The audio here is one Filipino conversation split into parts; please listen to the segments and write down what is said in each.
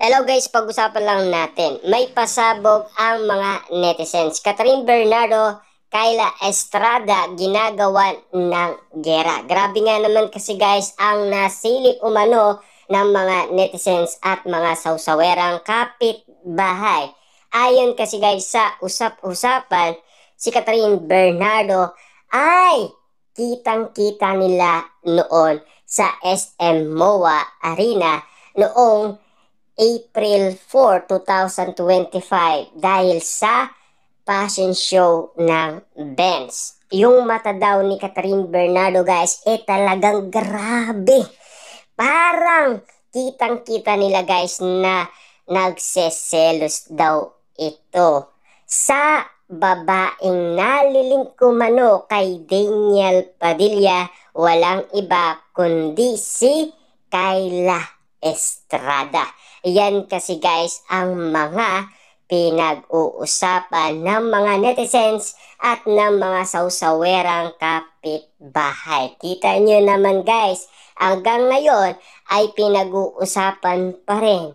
Hello guys, pag-usapan lang natin. May pasabog ang mga netizens. Catherine Bernardo, Kyla Estrada, ginagawan ng gera. Grabe nga naman kasi guys ang nasilip umano ng mga netizens at mga sausawerang kapitbahay. Ayon kasi guys sa usap-usapan, si Catherine Bernardo ay kitang-kita nila noon sa SM MOA Arena noong April 4, 2025 dahil sa fashion show ng Benz. Yung mata daw ni Catherine Bernardo guys, talagang grabe. Parang kitang-kita nila guys na nagseselos daw ito sa babaeng nalilingkumano kay Daniel Padilla, walang iba kundi si Kyla Estrada. Yan kasi guys ang mga pinag-uusapan ng mga netizens at ng mga sausawerang kapitbahay. Kita nyo naman guys, hanggang ngayon ay pinag-uusapan pa rin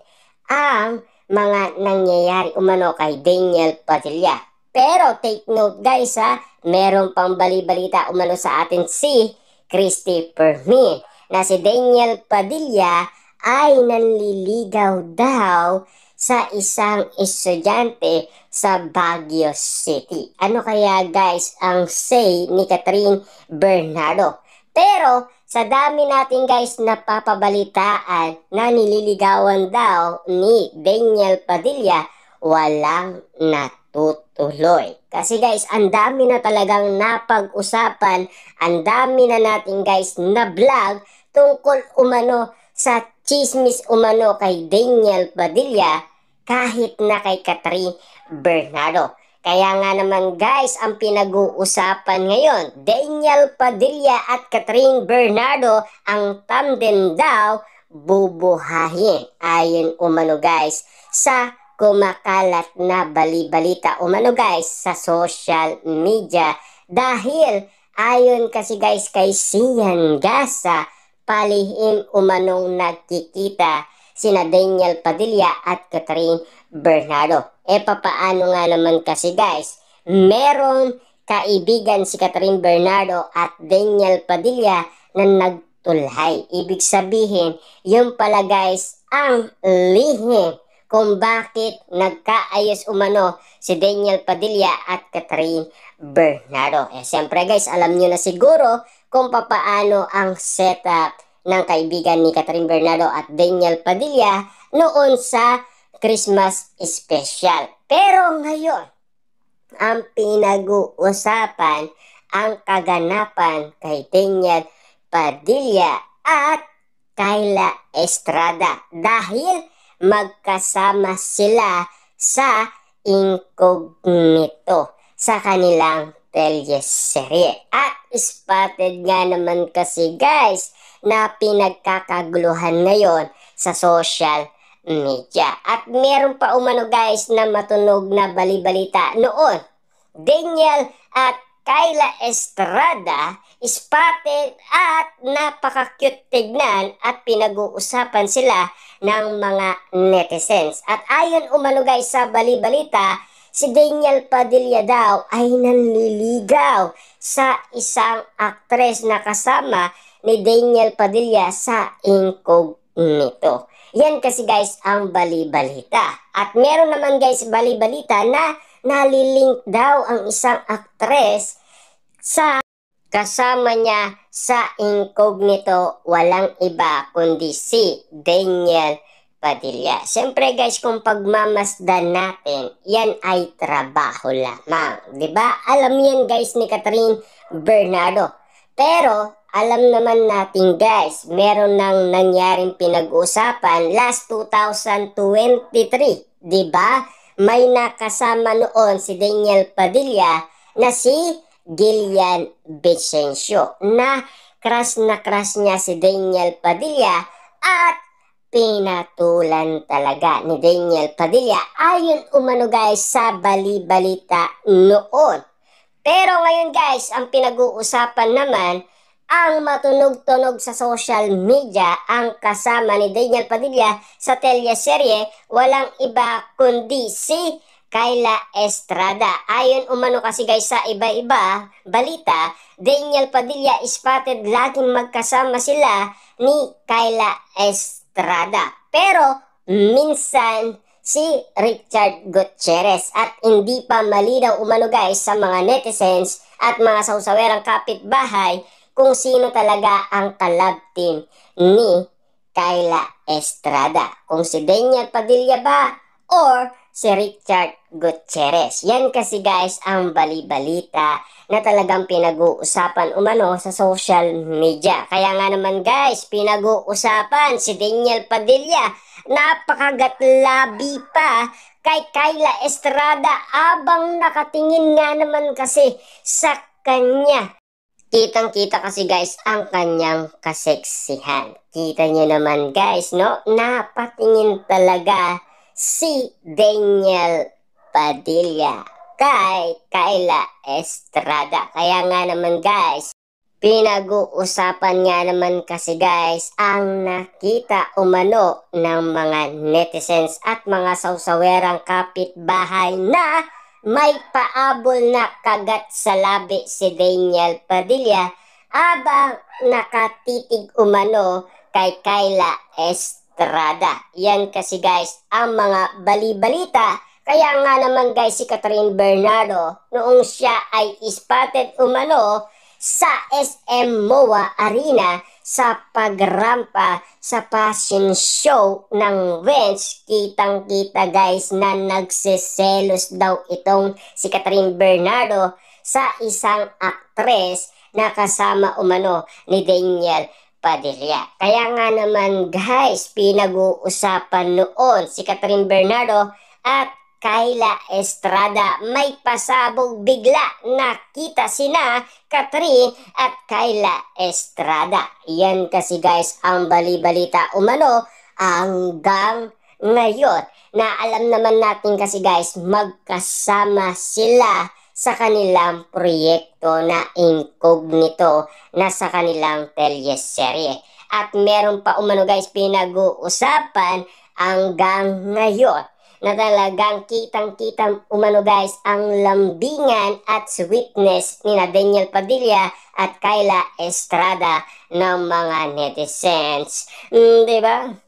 ang mga nangyayari umano kay Daniel Padilla. Pero take note guys meron pang bali-balita umano sa atin si Christy Permin na si Daniel Padilla ay nanliligaw daw sa isang estudyante sa Baguio City. Ano kaya guys ang say ni Catherine Bernardo? Pero sa dami natin guys napapabalitaan na nililigawan daw ni Daniel Padilla, walang natutuloy. Kasi guys, ang dami na talagang napag-usapan, ang dami na natin guys na vlog tungkol umano sa chismis umano kay Daniel Padilla kahit na kay Catherine Bernardo. Kaya nga naman guys, ang pinag-uusapan ngayon, Daniel Padilla at Catherine Bernardo, ang tandem daw bubuhayin. Ayon umano guys sa kumakalat na bali-balita umano guys sa social media. Dahil ayon kasi guys kay Sian Gasa, palihim umanong nagkikita sina Daniel Padilla at Catherine Bernardo. Papaano nga naman kasi guys, meron kaibigan si Catherine Bernardo at Daniel Padilla na nagtulhay. Ibig sabihin, yun pala guys ang lihim kung bakit nagkaayos umano si Daniel Padilla at Catherine Bernardo. Siyempre guys, alam nyo na siguro kung papaano ang setup ng kaibigan ni Catherine Bernardo at Daniel Padilla noon sa Christmas special. Pero ngayon, ang pinag-uusapan ang kaganapan kay Daniel Padilla at Kyla Estrada dahil magkasama sila sa incognito sa kanilang teleserye. At spotted nga naman kasi guys na pinagkakaguluhan ngayon sa social media. At meron pa umano guys na matunog na bali-balita noon. Daniel at Kyla Estrada spotted at napaka-cute tignan at pinag-uusapan sila ng mga netizens. At ayon umano guys sa bali-balita, si Daniel Padilla daw ay nanliligaw sa isang aktres na kasama ni Daniel Padilla sa incognito. Yan kasi guys ang bali-balita. At meron naman guys bali-balita na nalilink daw ang isang aktres sa kasama niya sa incognito, walang iba kundi si Daniel Padilla. Siyempre guys, kung pagmamasdan natin, yan ay trabaho lamang. Diba? Alam yan guys ni Catherine Bernardo. Pero alam naman natin guys, meron nang nangyaring pinag-usapan last 2023. Diba? May nakasama noon si Daniel Padilla na si Gillian Vicencio na crush niya si Daniel Padilla at pinatulan talaga ni Daniel Padilla ayon umano guys sa bali-balita noon. Pero ngayon guys, ang pinag-uusapan naman ang matunog-tunog sa social media ang kasama ni Daniel Padilla sa teleserye walang iba kundi si Kyla Estrada. Ayon umano kasi guys sa iba-iba balita, Daniel Padilla spotted laging magkasama sila ni Kyla Estrada. Pero minsan si Richard Gutierrez at hindi pa malinaw umano guys sa mga netizens at mga sausawerang kapitbahay kung sino talaga ang collab team ni Kyla Estrada. Kung si Daniel Padilla ba or si Richard Gutierrez. Yan kasi guys ang bali-balita na talagang pinag-uusapan umano sa social media. Kaya nga naman guys, pinag-uusapan si Daniel Padilla. Napakagatlabi pa kay Kyla Estrada abang nakatingin nga naman kasi sa kanya. Kitang-kita kasi guys ang kanyang kaseksihan. Kita nyo naman guys, no? Napatingin talaga si Daniel Padilla kay Kyla Estrada. Kaya nga naman guys, pinag-uusapan nga naman kasi guys ang nakita umano ng mga netizens at mga sausawerang kapitbahay na may paabol na kagat sa labi si Daniel Padilla abang nakatitig umano kay Kyla Estrada. Yan kasi guys ang mga bali-balita. Kaya nga naman guys si Catherine Bernardo noong siya ay spotted umano sa SM MOA Arena sa pagrampa sa fashion show ng Vans, kitang-kita guys na nagseselos daw itong si Catherine Bernardo sa isang aktres na kasama umano ni Daniel Padilla. Kaya nga naman guys, pinag-uusapan noon si Catherine Bernardo at Kyla Estrada. May pasabog bigla, nakita sina Catherine at Kyla Estrada. Yan kasi guys ang bali-balita umano hanggang ngayon. Na alam naman natin kasi guys magkasama sila sa kanilang proyekto na incognito na sa kanilang teleserye. At meron pa umano guys pinag-uusapan hanggang ngayon na talagang kitang-kitang umano guys ang lambingan at sweetness ni Daniel Padilla at Kyla Estrada ng mga netizens. Diba?